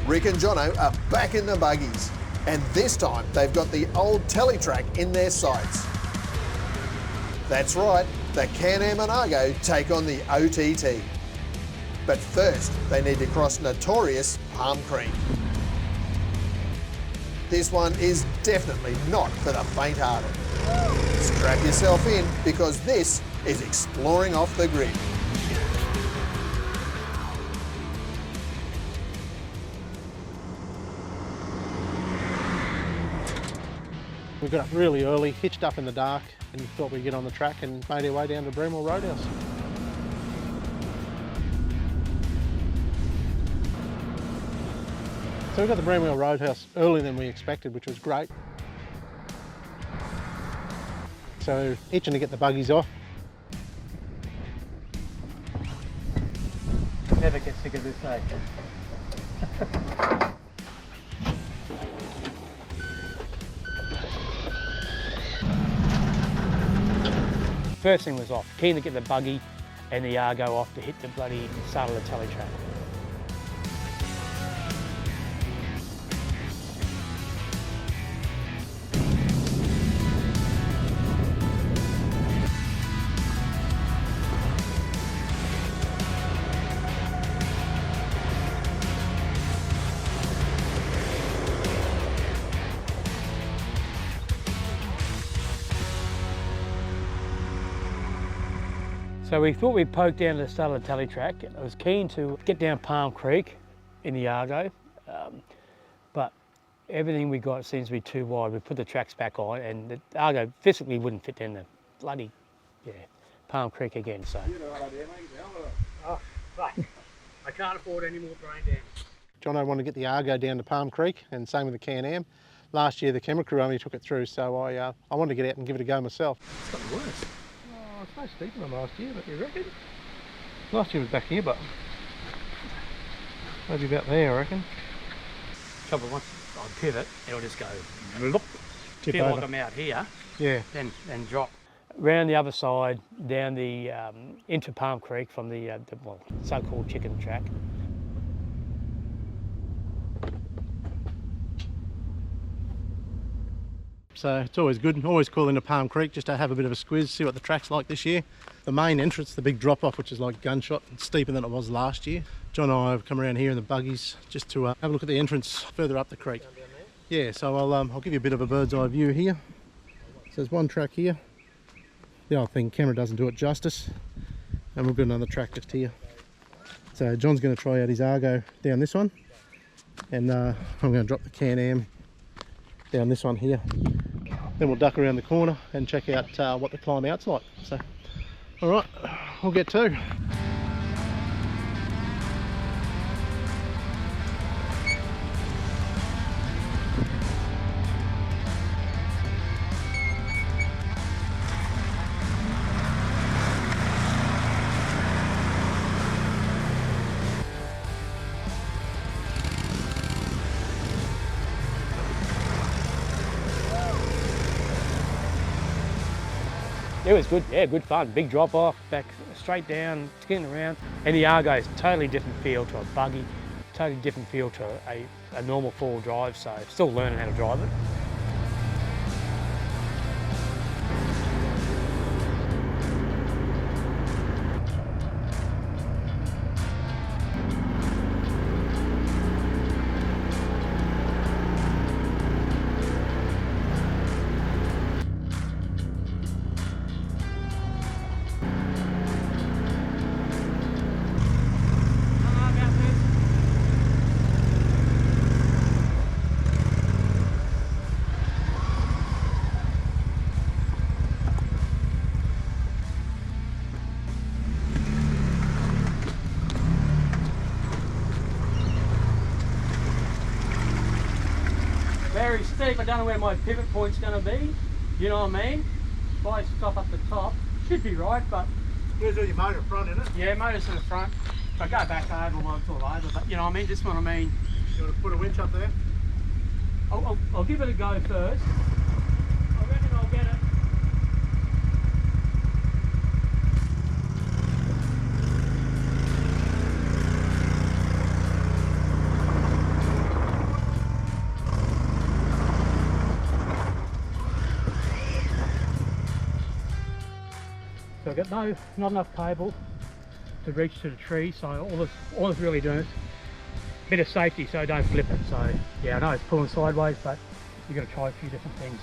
Rick and Johno are back in the buggies, and this time they've got the old Teletrack in their sights. That's right, the Canam and Argo take on the OTT. But first, they need to cross notorious Palm Creek. This one is definitely not for the faint-hearted. Strap yourself in, because this is exploring off the grid. We got up really early, hitched up in the dark, and thought we'd get on the track and made our way down to Bremwell Roadhouse. So we got the Bremwell Roadhouse earlier than we expected, which was great. So itching to get the buggies off. Never get sick of this, eh? First thing was off. Keen to get the buggy and the Argo off to hit the bloody start of the Teletrack. So we thought we'd poke down to the start of the Teletrack. I was keen to get down Palm Creek in the Argo, but everything we got seems to be too wide. We put the tracks back on and the Argo physically wouldn't fit down the bloody, Palm Creek again, so. Oh, right. I can't afford any more brain damage. Johno wanted to get the Argo down to Palm Creek, and same with the Canam. Last year the camera crew only took it through, so I wanted to get out and give it a go myself. It's got worse. Oh, it's no steeper than last year, but you reckon? Last year was back here, but maybe about there, I reckon. Trouble, once I pivot, it'll just go loop. Feel over. like I'm out here, Yeah. then drop. Round the other side, down the into Palm Creek from the so-called chicken track. So it's always good, always cool into Palm Creek just to have a bit of a squiz, see what the track's like this year. The main entrance, the big drop off, which is like gunshot, and steeper than it was last year. John and I have come around here in the buggies just to have a look at the entrance further up the creek. Yeah, so I'll give you a bit of a bird's eye view here. So there's one track here. The old thing, camera doesn't do it justice. And we've got another track just here. So John's going to try out his Argo down this one. And I'm going to drop the Canam down this one here. Then we'll duck around the corner and check out what the climb out's like. So, all right, we'll get to. It was good, yeah, good fun. Big drop off, back straight down, skidding around. And the Argo is totally different feel to a buggy, totally different feel to a normal four-wheel drive, so still learning how to drive it. Very steep. I don't know where my pivot point's going to be. You know what I mean? If I stop up the top, should be right, but... Where's all your motor front in it? Yeah, motor's in the front. If I go back over, well, it's all over, but you know what I mean? Just what I mean. You want to put a winch up there? I'll give it a go first. I reckon I'll get it. I've got not enough cable to reach to the tree, so all it's really doing is a bit of safety so I don't flip it. So yeah, I know it's pulling sideways, but you've got to try a few different things.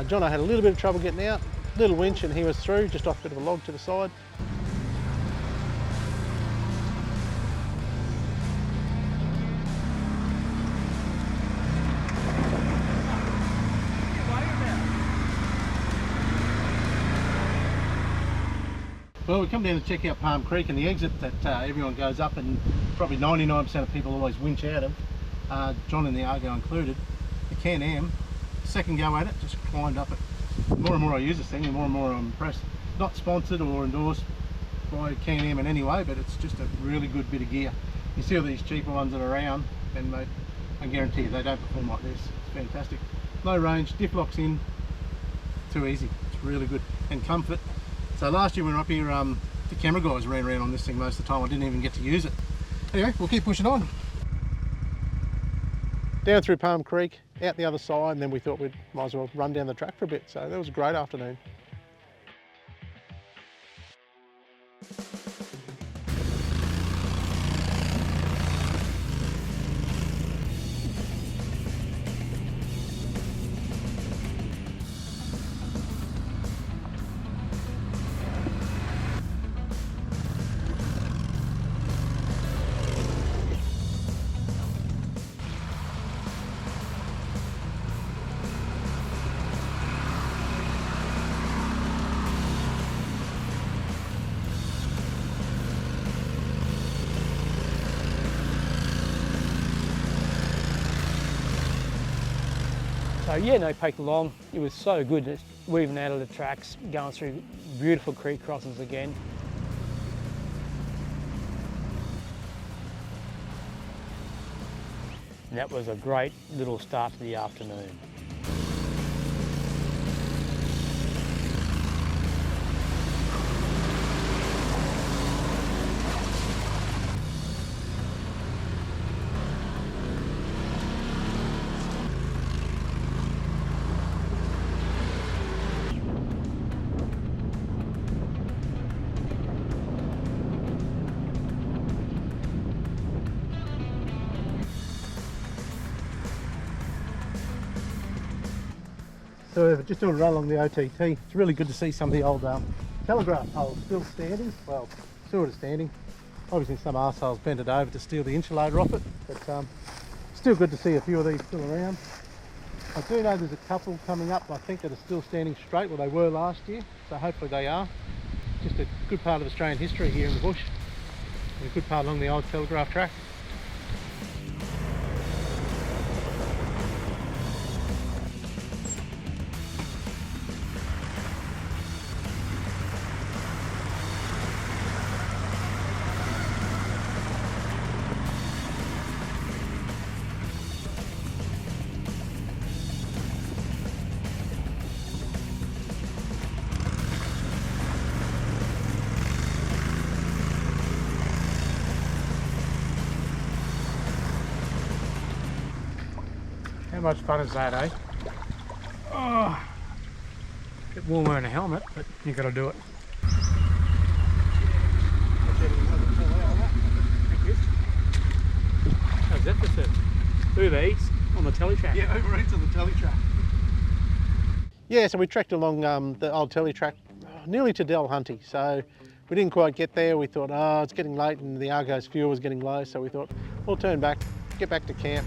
Johno had a little bit of trouble getting out, little winch and he was through, just off a bit of a log to the side. Well, we come down to check out Palm Creek, and the exit that everyone goes up and probably 99% of people always winch out of, John and the Argo included. The Canam, second go at it, just climbed up it. The more and more I use this thing, the more and more I'm impressed. Not sponsored or endorsed by Canam in any way, but it's just a really good bit of gear. You see all these cheaper ones that are around, and mate, I guarantee you they don't perform like this. It's fantastic. Low range, diff locks in, too easy. It's really good, and comfort. So last year when we were up here, the camera guys ran around on this thing most of the time. I didn't even get to use it. Anyway, we'll keep pushing on. Down through Palm Creek, out the other side, and then we thought we might as well run down the track for a bit. So that was a great afternoon. So yeah, no poked along. It was so good, just weaving out of the tracks, going through beautiful creek crossings again. And that was a great little start to the afternoon. So we're just doing a run along the OTT. It's really good to see some of the old Telegraph poles still standing. Well, sort of standing. Obviously some arseholes bent it over to steal the insulator off it, but still good to see a few of these still around. I do know there's a couple coming up, I think, that are still standing straight, well they were last year, so hopefully they are. Just a good part of Australian history here in the bush, and a good part along the old Telegraph track. How much fun is that, eh? Oh, a bit warmer in a helmet, but you got to do it. Thank you. How's that for service? Uber Eats on the Tele track. Yeah, Uber Eats on the Tele track. Yeah, so we trekked along the old Tele track nearly to Delhunty. So we didn't quite get there. We thought, oh, it's getting late and the Argo's fuel was getting low. So we thought, we'll turn back, get back to camp.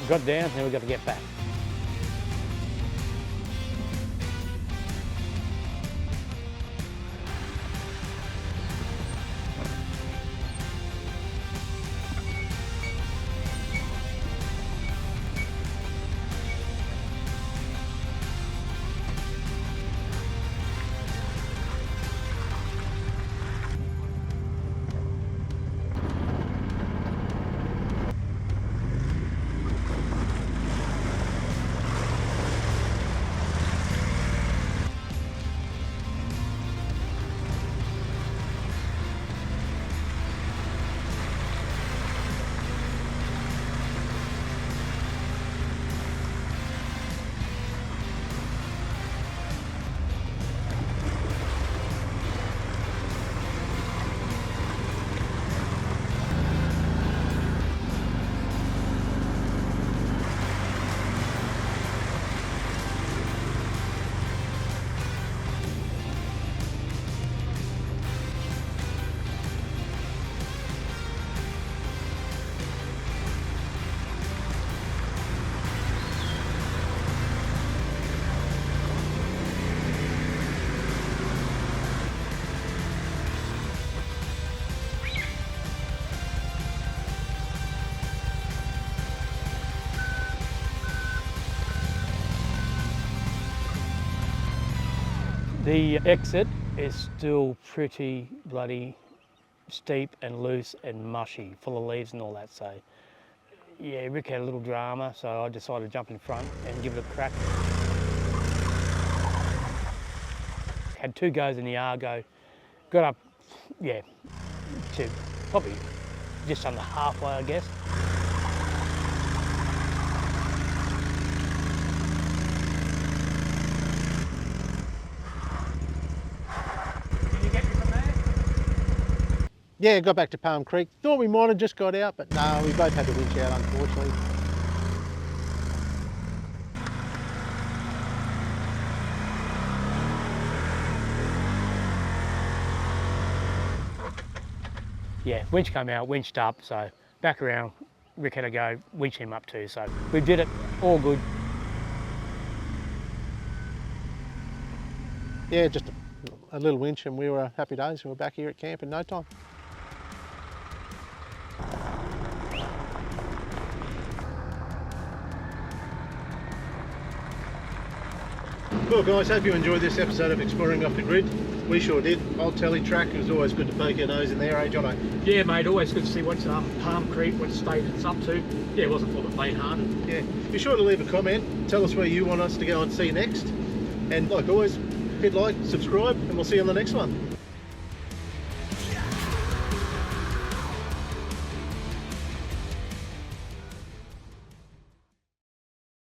got down, then we've got to get back. The exit is still pretty bloody steep and loose and mushy, full of leaves and all that. So yeah, Rick had a little drama, so I decided to jump in front and give it a crack. Had 2 goes in the Argo, got up, yeah, to probably just under halfway, I guess. Yeah, got back to Palm Creek. Thought we might have just got out, but no, we both had to winch out, unfortunately. Yeah, winch came out, winched up, so back around, Rick had to go, winch him up too, so we did it, all good. Yeah, just a little winch and we were happy days. We were back here at camp in no time. Well guys, hope you enjoyed this episode of Exploring Off the Grid. We sure did. Old Tele track, it was always good to poke our nose in there, eh Johno? Yeah, mate, always good to see what's Palm Creek, what state it's up to. Yeah, it wasn't full of faint-hearted. Yeah, be sure to leave a comment, tell us where you want us to go and see next. And like always, hit like, subscribe, and we'll see you on the next one.